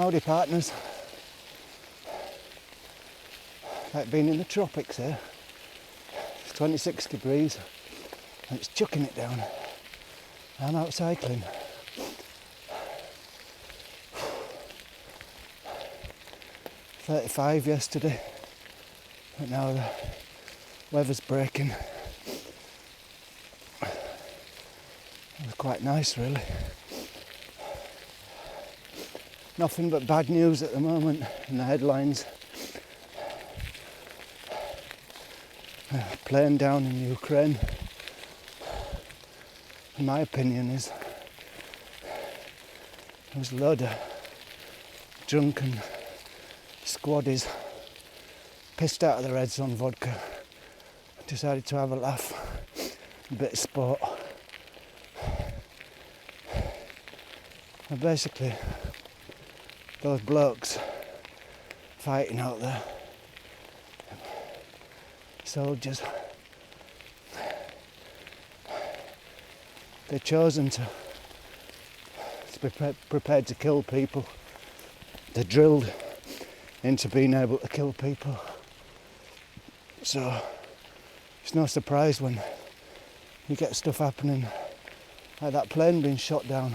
Howdy partners. Like being in the tropics here. It's 26 degrees and it's chucking it down. I'm out cycling. .35 yesterday, but now the weather's breaking. It was quite nice really. Nothing but bad news at the moment in the headlines. A plane down in Ukraine. In my opinion is there was a load of drunken squaddies pissed out of their heads on vodka. Decided to have a laugh, a bit of sport. And basically those blokes fighting out there, soldiers, they're chosen to be prepared to kill people. They're drilled into being able to kill people. So it's no surprise when you get stuff happening like that plane being shot down,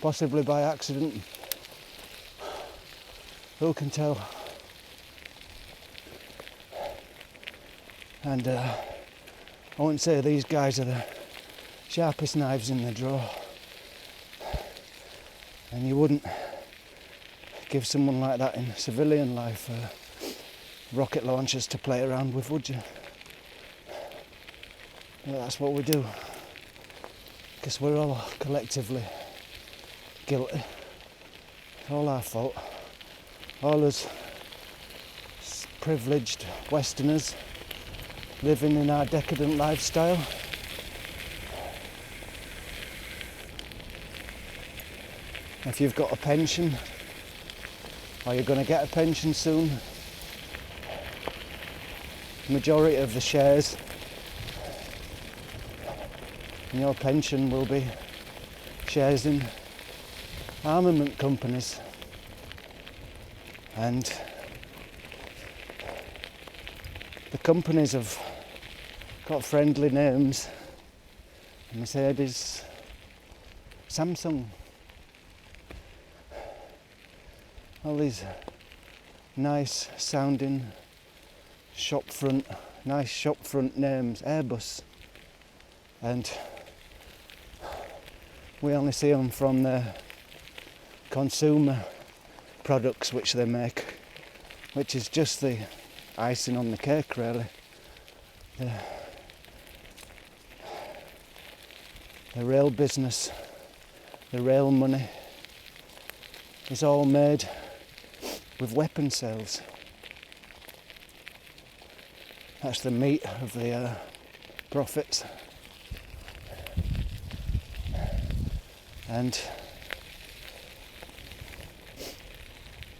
possibly by accident. Who can tell? And I wouldn't say these guys are the sharpest knives in the drawer. And you wouldn't give someone like that in civilian life rocket launchers to play around with, would you? But that's what we do. Because we're all collectively guilty. It's all our fault. All us privileged Westerners living in our decadent lifestyle. If you've got a pension, or you're going to get a pension soon, the majority of the shares in your pension will be shares in armament companies. And the companies have got friendly names. Mercedes, Samsung, all these nice sounding nice shopfront names, Airbus. And we only see them from the consumer products which they make, which is just the icing on the cake really. The real business, the real money is all made with weapon sales. That's the meat of the profits. And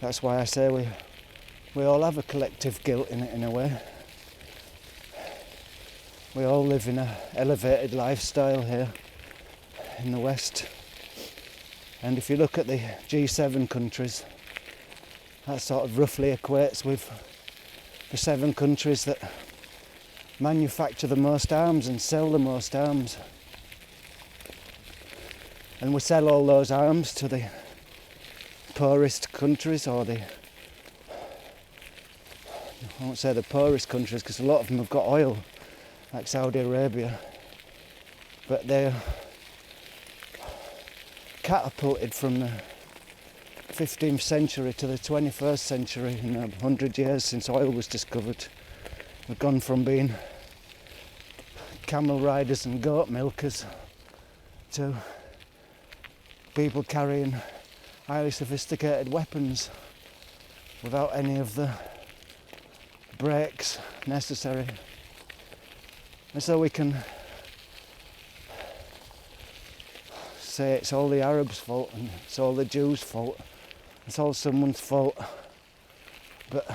that's why I say we all have a collective guilt in it in a way. We all live in an elevated lifestyle here in the West. And if you look at the G7 countries, that sort of roughly equates with the 7 countries that manufacture the most arms and sell the most arms. And we sell all those arms to the poorest countries, or I won't say the poorest countries because a lot of them have got oil, like Saudi Arabia, but they're catapulted from the 15th century to the 21st century in 100 years since oil was discovered. We've gone from being camel riders and goat milkers to people carrying highly sophisticated weapons without any of the breaks necessary. And so we can say it's all the Arabs' fault and it's all the Jews' fault, it's all someone's fault. But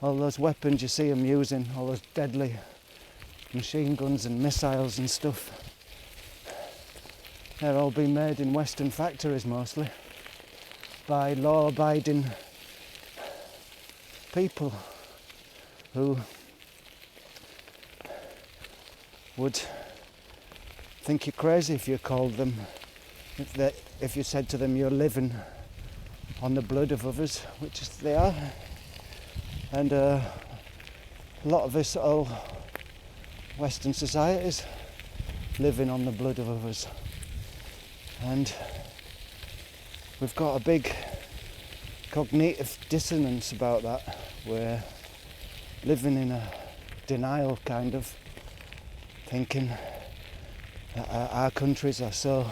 all those weapons you see them using, all those deadly machine guns and missiles and stuff, They're all being made in Western factories mostly by law-abiding people who would think you're crazy if you called them, if you said to them you're living on the blood of others, which they are. And a lot of us, all Western societies, living on the blood of others. And we've got a big cognitive dissonance about that. We're living in a denial kind of, thinking that our countries are so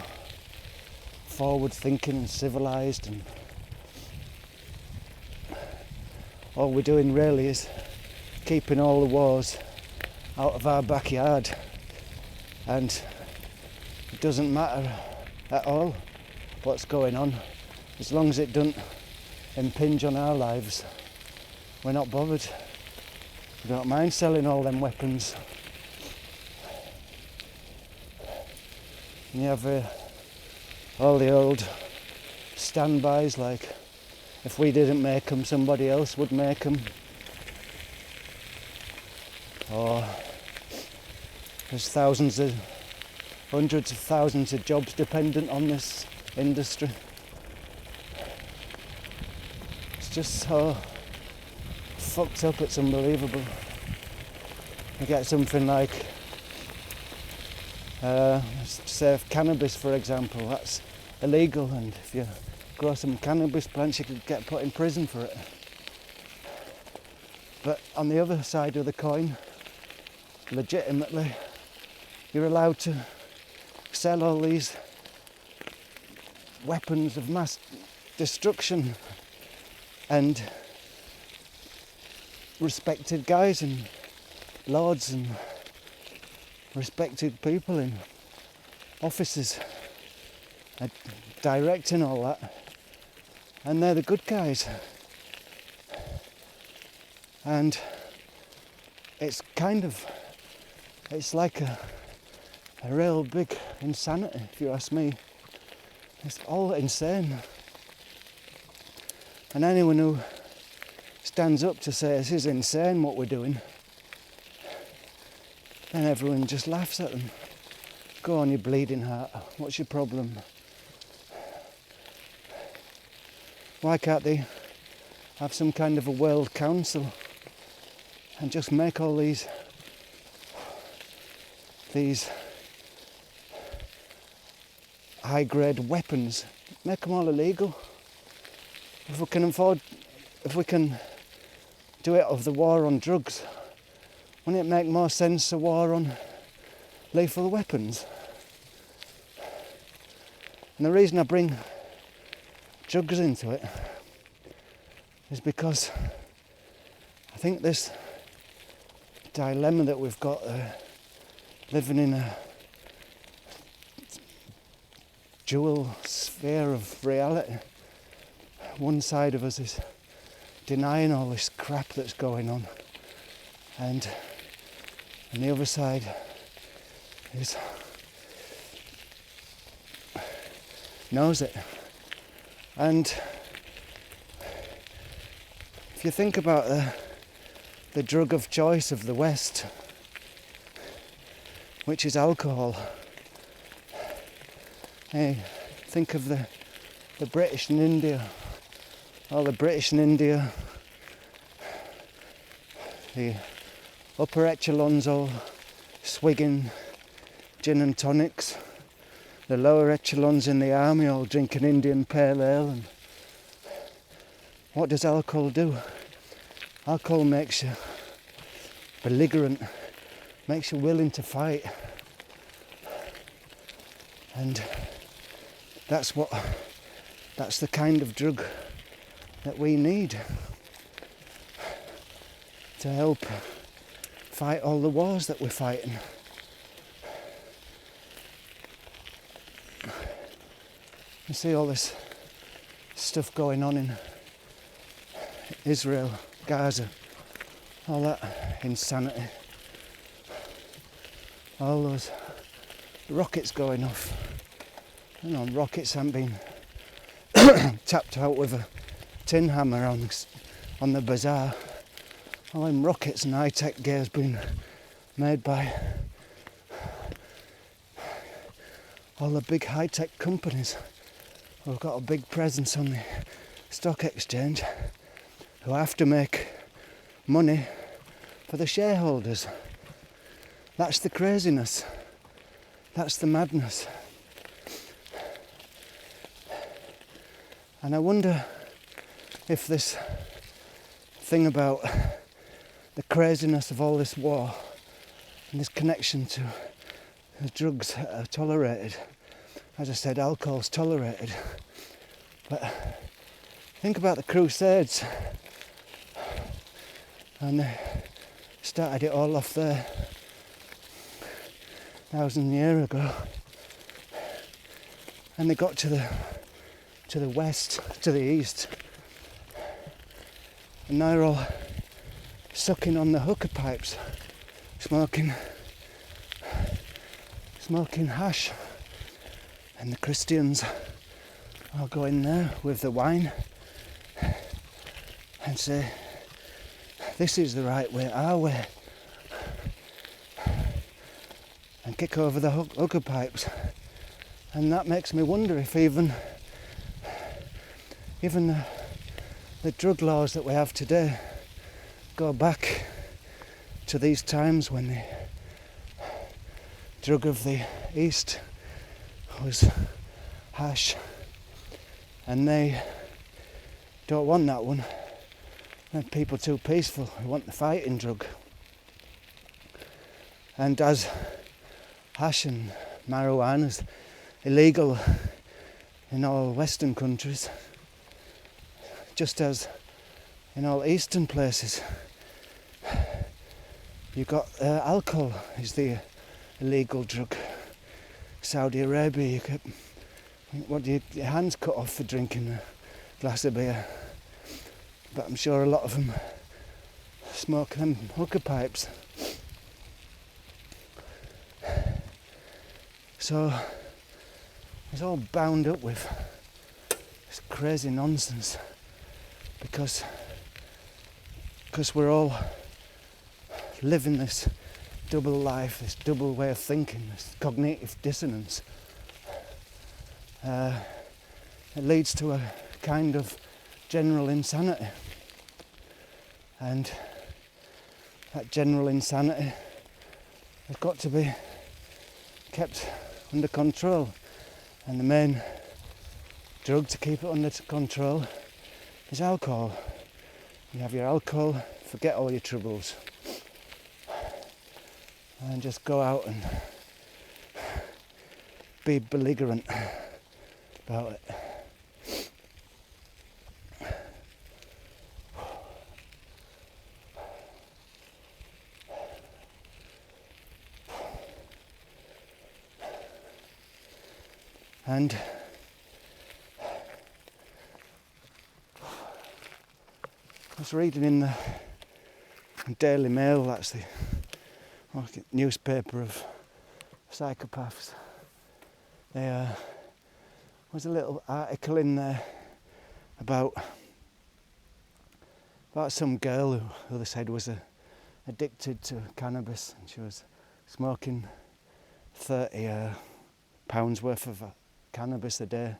forward thinking and civilised, and all we're doing really is keeping all the wars out of our backyard, and it doesn't matter at all what's going on as long as it doesn't impinge on our lives. We're not bothered. We don't mind selling all them weapons. And you have all the old standbys, like if we didn't make them, somebody else would make them. Or there's hundreds of thousands of jobs dependent on this industry. It's just so fucked up, it's unbelievable. You get something like say cannabis, for example, that's illegal, and if you grow some cannabis plants you could get put in prison for it. But on the other side of the coin, legitimately, you're allowed to sell all these weapons of mass destruction, and respected guys and lords and respected people in offices are directing all that, and they're the good guys. And it's like a real big insanity, if you ask me. It's all insane. And anyone who stands up to say this is insane what we're doing, then everyone just laughs at them. Go on, you bleeding heart, what's your problem? Why can't they have some kind of a world council and just make all these high-grade weapons, make them all illegal? If we can do it of the war on drugs, wouldn't it make more sense a war on lethal weapons? And the reason I bring drugs into it is because I think this dilemma that we've got living in a dual sphere of reality. One side of us is denying all this crap that's going on, and the other side is knows it. And if you think about the drug of choice of the West, which is alcohol, hey, think of the British in India. All the British in India, the upper echelons all swigging gin and tonics, the lower echelons in the army all drinking Indian pale ale. And what does alcohol do? Alcohol makes you belligerent, makes you willing to fight, and that's the kind of drug that we need to help fight all the wars that we're fighting. You see all this stuff going on in Israel, Gaza, all that insanity, all those rockets going off. rockets haven't been tapped out with a tin hammer on the bazaar. All them rockets and high-tech gear has been made by all the big high-tech companies who've got a big presence on the stock exchange, who have to make money for the shareholders. That's the craziness. That's the madness. And I wonder if this thing about the craziness of all this war and this connection to the drugs that are tolerated. As I said, alcohol's tolerated. But think about the Crusades. And they started it all off there 1,000 years ago. And they got to the west, to the east. And now they're all sucking on the hookah pipes, smoking hash. And the Christians all go in there with the wine and say, this is the right way, our way. And kick over the hookah pipes. And that makes me wonder if even the drug laws that we have today go back to these times when the drug of the East was hash, and they don't want that one. They're people too peaceful, they want the fighting drug. And as hash and marijuana's illegal in all Western countries, just as in all Eastern places, you've got alcohol is the illegal drug. Saudi Arabia, you get your hands cut off for drinking a glass of beer. But I'm sure a lot of them smoke them hookah pipes. So it's all bound up with this crazy nonsense because we're all living this double life, this double way of thinking, this cognitive dissonance. It leads to a kind of general insanity, and that general insanity has got to be kept under control, and the main drug to keep it under control is alcohol. You have your alcohol, forget all your troubles, and just go out and be belligerent about it. And I was reading in the Daily Mail, that's the newspaper of psychopaths. There was a little article in there about some girl who they said was addicted to cannabis, and she was smoking 30 pounds worth of cannabis a day,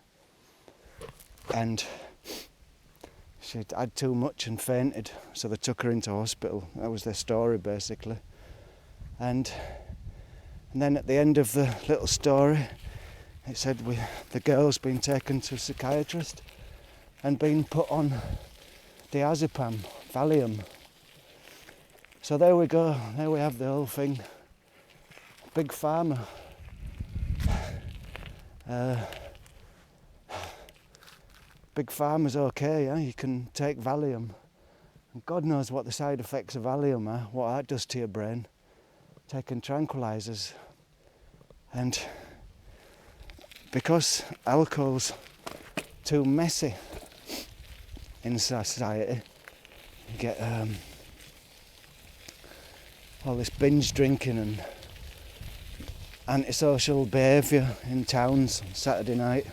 and she'd had too much and fainted, so they took her into hospital. That was their story basically. And then at the end of the little story it said the girl's been taken to a psychiatrist and been put on diazepam, Valium. So there we go, there we have the whole thing. Big Pharma. Big Pharma's okay, yeah? You can take Valium. And God knows what the side effects of Valium are, what that does to your brain. Taking tranquilizers. And because alcohol's too messy in society, you get all this binge drinking and antisocial behaviour in towns on Saturday night.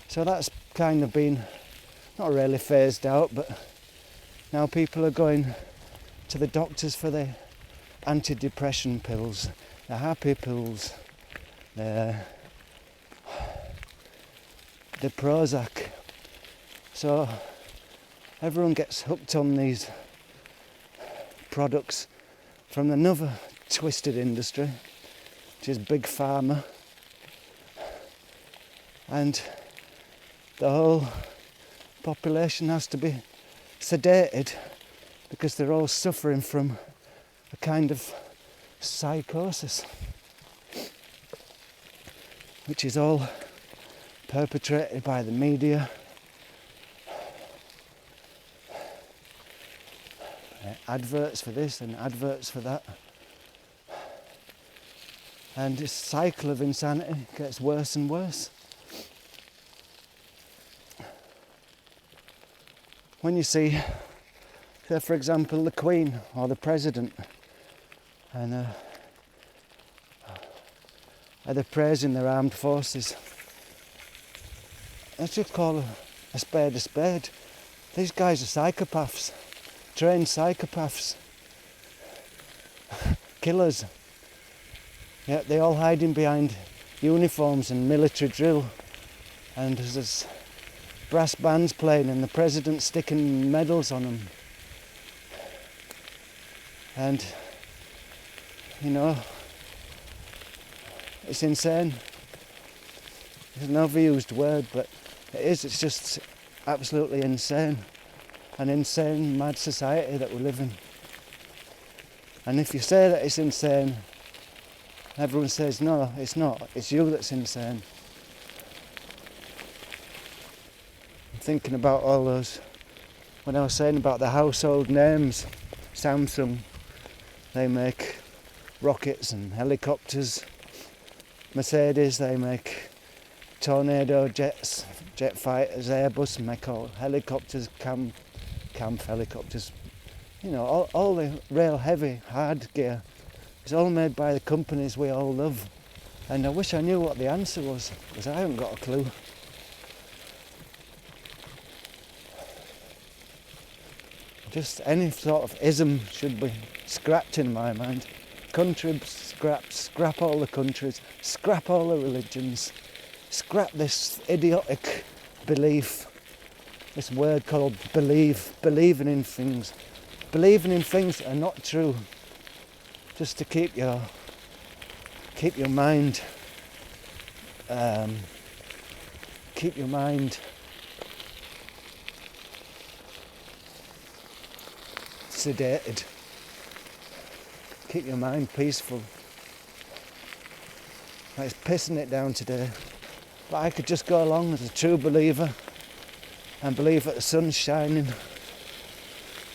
So that's kind of been not really phased out, but now people are going to the doctors for their antidepressant pills, the happy pills, the Prozac. So everyone gets hooked on these products from another twisted industry, which is big pharma, and the whole population has to be sedated because they're all suffering from a kind of psychosis, which is all perpetrated by the media. Adverts for this and adverts for that. And this cycle of insanity gets worse and worse. When you see, say for example, the Queen or the President, and they're praising their armed forces, let's just call a spade a spade. These guys are psychopaths, trained psychopaths, killers. Yeah, they're all hiding behind uniforms and military drill, and there's brass bands playing and the president sticking medals on them. And, you know, it's insane. It's an overused word, but it is. It's just absolutely insane. An insane, mad society that we live in. And if you say that it's insane, everyone says, no, it's not. It's you that's insane. I'm thinking about all those, when I was saying about the household names, Samsung, they make rockets and helicopters. Mercedes, they make Tornado jets, jet fighters. Airbus make all helicopters, camp helicopters. You know, all the real heavy, hard gear is all made by the companies we all love. And I wish I knew what the answer was, because I haven't got a clue. Just any sort of ism should be scrapped in my mind. Country scrap all the countries, scrap all the religions, scrap this idiotic belief, this word called believe, believing in things that are not true, just to keep your mind sedated. Keep your mind peaceful. It's pissing it down today. But I could just go along as a true believer and believe that the sun's shining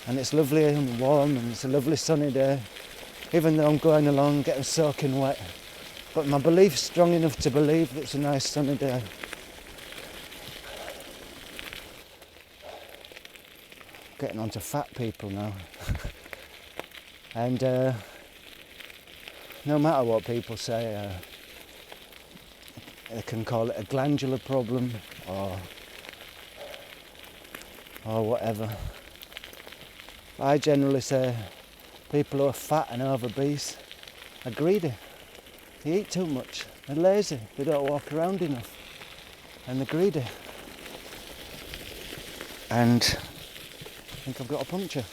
and it's lovely and warm and it's a lovely sunny day, even though I'm going along getting soaking wet. But my belief's strong enough to believe that it's a nice sunny day. Getting on to fat people now. And no matter what people say, they can call it a glandular problem or whatever. I generally say people who are fat and obese are greedy. They eat too much. They're lazy. They don't walk around enough. And they're greedy. And I think I've got a puncture.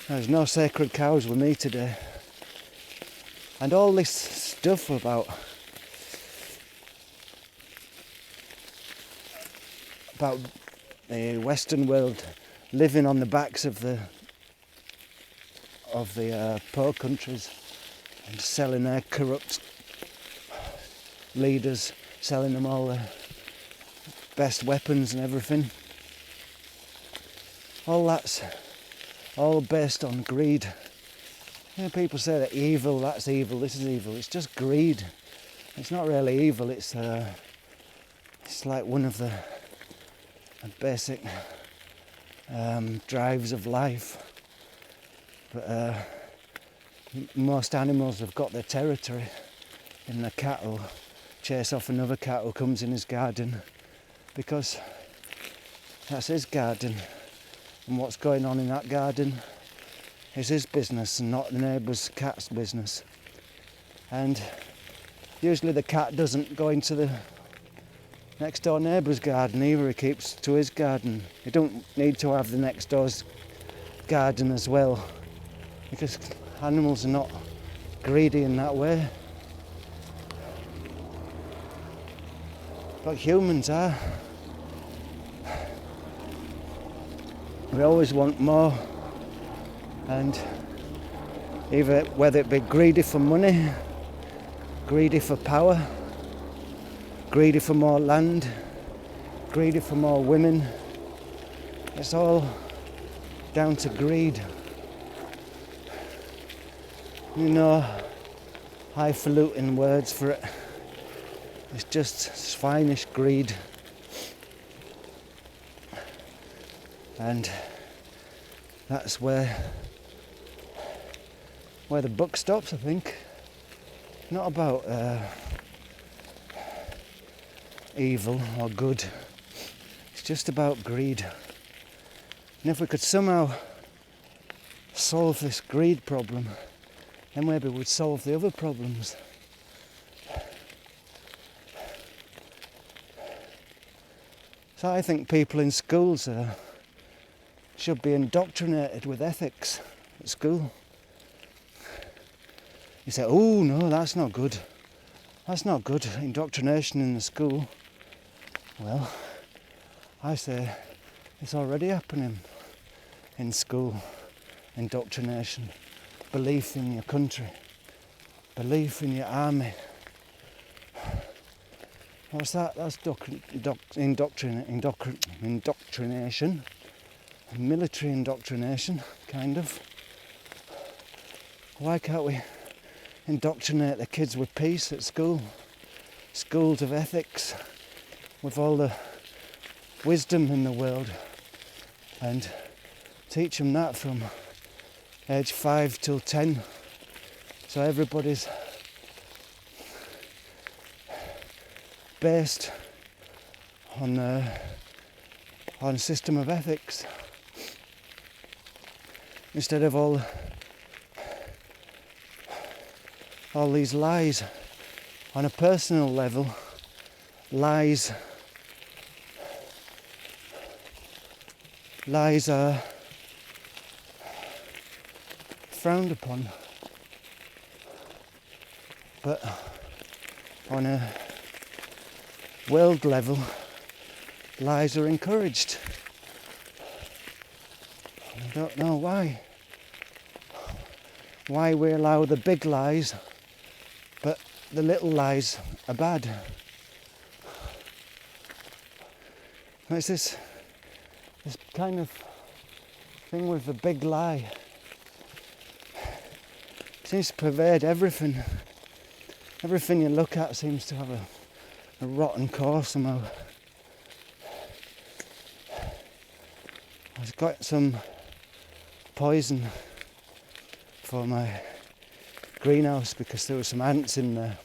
There's no sacred cows with me today. And all this stuff about the Western world living on the backs of the poor countries and selling their corrupt leaders, selling them all the best weapons and everything. All that's all based on greed. You know, people say that evil, that's evil, this is evil. It's just greed. It's not really evil. It's like one of the basic drives of life. But most animals have got their territory, and the cattle chase off another cat who comes in his garden because that's his garden, and what's going on in that garden is his business and not the neighbour's cat's business. And usually the cat doesn't go into the next door neighbour's garden either, he keeps to his garden. You don't need to have the next door's garden as well, because animals are not greedy in that way. But humans are. We always want more, and either whether it be greedy for money, greedy for power, greedy for more land, greedy for more women, it's all down to greed. You know, highfalutin words for it. It's just swinish greed. And that's where the book stops, I think. Not about evil or good. It's just about greed. And if we could somehow solve this greed problem, then maybe we'd solve the other problems. So I think people in schools should be indoctrinated with ethics at school. You say, oh no, that's not good. That's not good, indoctrination in the school. Well, I say it's already happening in school. Indoctrination, belief in your country, belief in your army. What's that? That's indoctrination. Military indoctrination, kind of. Why can't we indoctrinate the kids with peace at school? Schools of ethics, with all the wisdom in the world, and teach them that from age 5 till 10, so everybody's based on a system of ethics, instead of all these lies on a personal level. Lies are frowned upon, but on a world level, lies are encouraged. I don't know why we allow the big lies, but the little lies are bad. It's this kind of thing with the big lie. It seems to pervade everything. Everything you look at seems to have a rotten core somehow. I've got some poison for my greenhouse because there were some ants in there,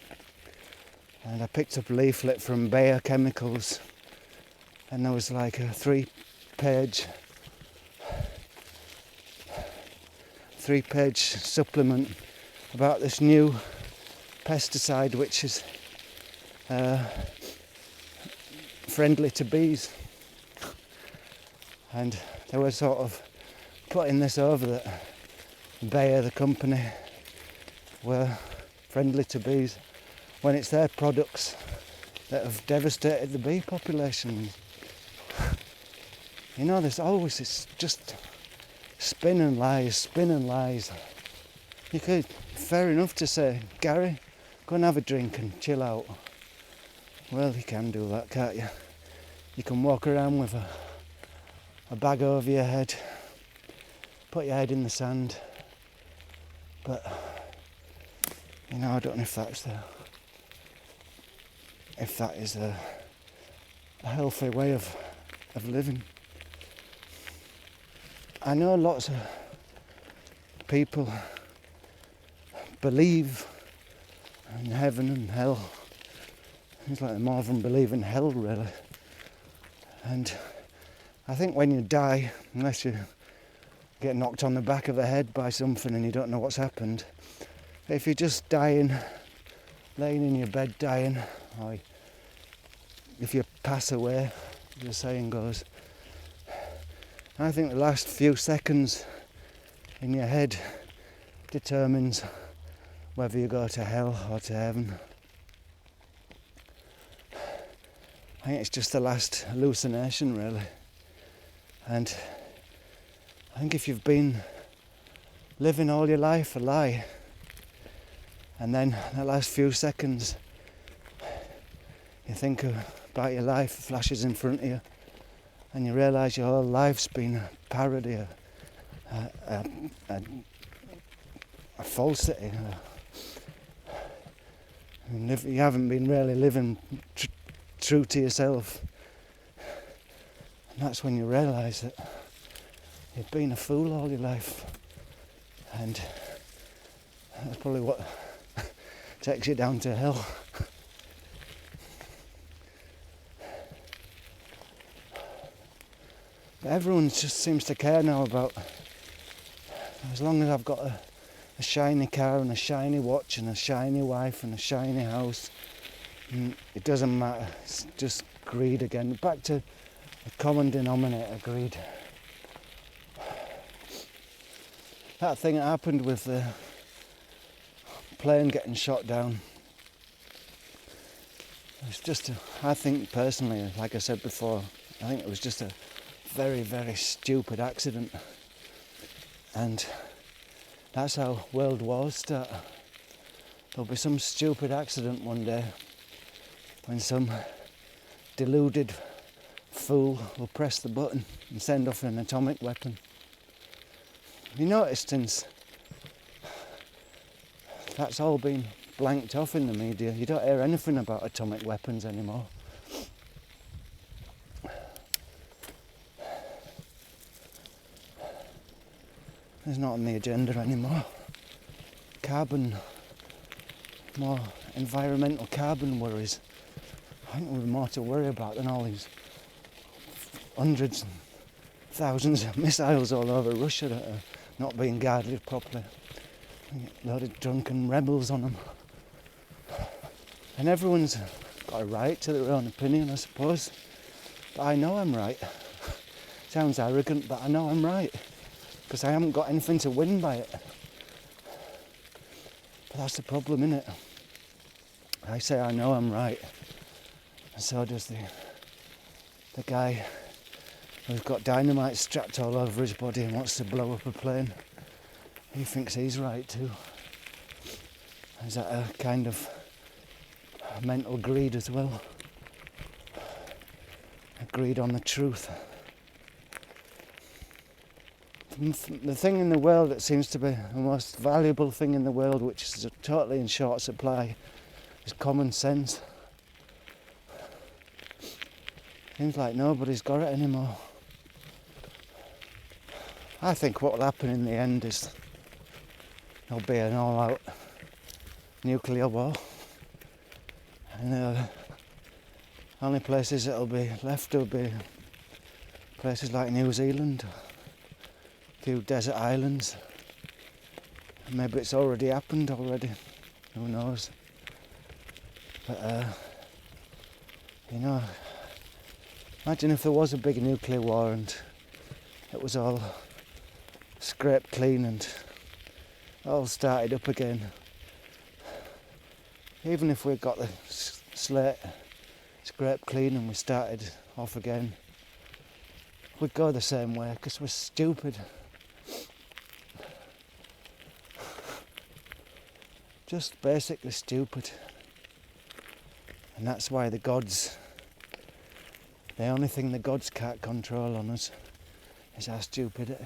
and I picked up a leaflet from Bayer Chemicals, and there was like a three-page supplement about this new pesticide which is friendly to bees, and they were sort of putting this over that Bayer, the company, were friendly to bees, when it's their products that have devastated the bee population. You know, there's always this just spin and lies. You could, fair enough to say, Gary, go and have a drink and chill out. Well, you can do that, can't you? You can walk around with a bag over your head, put your head in the sand, but you know, I don't know if that is a healthy way of living. I know lots of people believe in heaven and hell. It's like more of them believe in hell, really. And I think when you die, unless you get knocked on the back of the head by something and you don't know what's happened, if you're just dying, laying in your bed dying, or if you pass away, as the saying goes, I think the last few seconds in your head determines whether you go to hell or to heaven. I think it's just the last hallucination, really. And I think if you've been living all your life a lie, and then the last few seconds you think about your life, flashes in front of you, and you realise your whole life's been a parody, a falsity. You haven't been really living true to yourself. And that's when you realise that you've been a fool all your life. And that's probably what takes you down to hell. But everyone just seems to care now about, as long as I've got a shiny car and a shiny watch and a shiny wife and a shiny house, and it doesn't matter, it's just greed again. Back to the common denominator, greed. That thing that happened with the plane getting shot down, it's just I think personally, like I said before, I think it was just a very, very stupid accident. And that's how world wars start. There'll be some stupid accident one day when some deluded fool will press the button and send off an atomic weapon. You notice since that's all been blanked off in the media, you don't hear anything about atomic weapons anymore. It's not on the agenda anymore. More environmental carbon worries. I think we've more to worry about than all these hundreds and thousands of missiles all over Russia that are not being guarded properly. A lot of drunken rebels on them. And everyone's got a right to their own opinion, I suppose. But I know I'm right. Sounds arrogant, but I know I'm right. Because I haven't got anything to win by it. But that's the problem, innit? I say I know I'm right. And so does the guy who's got dynamite strapped all over his body and wants to blow up a plane. He thinks he's right too. Is that a kind of mental greed as well? A greed on the truth. The thing in the world that seems to be the most valuable thing in the world, which is totally in short supply, is common sense. Seems like nobody's got it anymore. I think what will happen in the end is there'll be an all-out nuclear war, and the only places that'll be left will be places like New Zealand, a few desert islands. Maybe it's already happened already, who knows. But imagine if there was a big nuclear war and it was all scraped clean and all started up again. Even if we got the slate scraped clean and we started off again, we'd go the same way because we're stupid. Just basically stupid. And that's why the only thing the gods can't control on us is our stupidity.